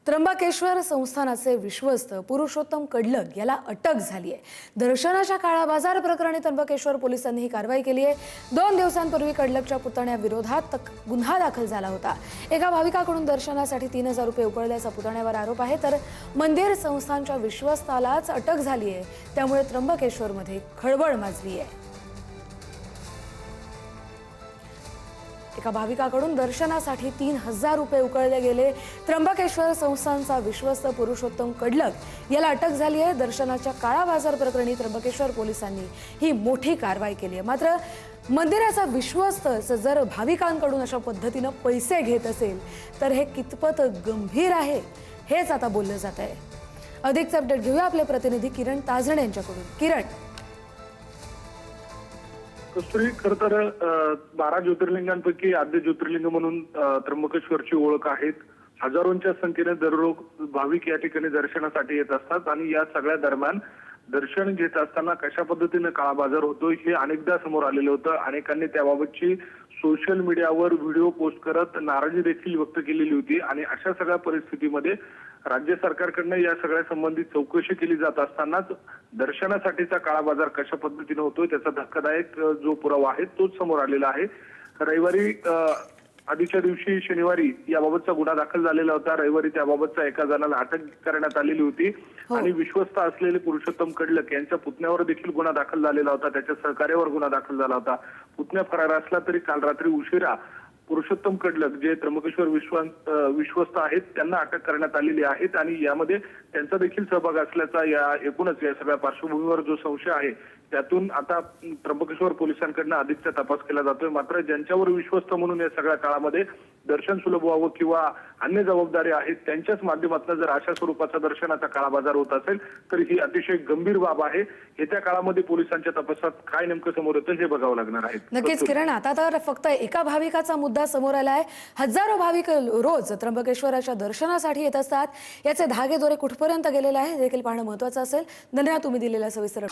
त्र्यंबकेश्वर संस्थानाचे विश्वस्त पुरुषोत्तम कडलक याला अटक झाली आहे। दर्शनाच्या काळा बाजार प्रकरणी त्र्यंबकेश्वर पोलिसांनी ही कारवाई केली आहे। 2 दिवसांपूर्वी कडलकच्या पुतण्याविरोधात गुन्हा दाखल झाला होता। एका भाविकाकडून दर्शनासाठी 3000 रुपये उकळल्याचा पुतण्यावर आरोप आहे, तर मंदिर संस्थानच्या विश्वस्तालाच अटक झाली आहे। त्यामुळे त्र्यंबकेश्वरमध्ये खळबळ माजली आहे। एका भाविकाकडून दर्शनासाठी 3000 रुपये उकळले गेले। त्र्यंबकेश्वर संस्थानचा विश्वस्त पुरुषोत्तम कडलक याला अटक झाली आहे। दर्शनाच्या काळा बाजार प्रकरणी त्र्यंबकेश्वर पोलिसांनी ही मोठी कारवाई केली आहे। मात्र मंदिराचा विश्वस्त जर भाविकांकडून अशा पद्धतीने पैसे घेत असेल तर हे कितपत गंभीर आहे हेच आता बोललं जात आहे। अधिकचा अपडेट घेऊया आपले प्रतिनिधी किरण ताजणे यांच्याकडून। किरण, कस्तुरी, खर तर 12 ज्योतिर्लिंगांपैकी आद्य ज्योतिर्लिंग म्हणून त्र्यंबकेश्वरची ओळख आहे। हजारोंच्या संख्येने दररोज भाविक या ठिकाणी दर्शनासाठी येत असतात आणि या सगळ्या दरम्यान दर्शन घेत असताना कशा पद्धतीने काळा बाजार होतोय हे अनेकदा समोर आलेलं होतं। अनेकांनी त्याबाबतची सोशल मीडियावर व्हिडिओ पोस्ट करत नाराजी देखील व्यक्त केलेली होती आणि अशा सगळ्या परिस्थितीमध्ये राज्य सरकारकडनं या सगळ्या संबंधित चौकशी केली जात असतानाच दर्शनासाठीचा काळा बाजार कशा पद्धतीने होतोय त्याचा धक्कादायक जो पुरावा आहे तोच समोर आलेला आहे। रविवारी आधीच्या दिवशी शनिवारी याबाबतचा गुन्हा दाखल झालेला होता। रविवारी त्याबाबतचा एका जणाला अटक करण्यात आलेली होती आणि विश्वस्त असलेले पुरुषोत्तम कडलक यांच्या पुतण्यावर देखील गुन्हा दाखल झालेला होता। त्याच्या सहकार्यावर गुन्हा दाखल झाला होता। पुतण्या फरार असला तरी काल रात्री उशिरा पुरुषोत्तम कडलक जे त्र्यंबकेश्वर विश्वस्त आहेत त्यांना अटक करण्यात आलेली आहे आणि यामध्ये त्यांचा देखील सहभाग असल्याचा या एकूणच या सगळ्या पार्श्वभूमीवर जो संशय आहे त्यातून आता त्र्यंबकेश्वर पोलिसांकडून अधिकचा तपास केला जातोय। मात्र ज्यांच्यावर विश्वस्त म्हणून या सगळ्या काळामध्ये दर्शन सुलभ व्हावं किंवा अन्य जबाबदारी आहेत त्यांच्याच माध्यमातून जर अशा स्वरूपाचा दर्शनाचा काळा बाजार होत असेल तर ही अतिशय गंभीर बाब आहे। येत्या काळामध्ये पोलिसांच्या तपासात काय नेमकं समोर येतं हे बघावं लागणार आहे। नक्कीच किरण, आता तर फक्त एका भाविकाचा मुद्दा समोर आला आहे। हजारो भाविक रोज त्र्यंबकेश्वराच्या दर्शनासाठी येत असतात। याचे धागेदोरे कुठपर्यंत गेलेले आहे देखील पाहणं महत्त्वाचं असेल। धन्यवाद तुम्ही दिलेला सविस्तर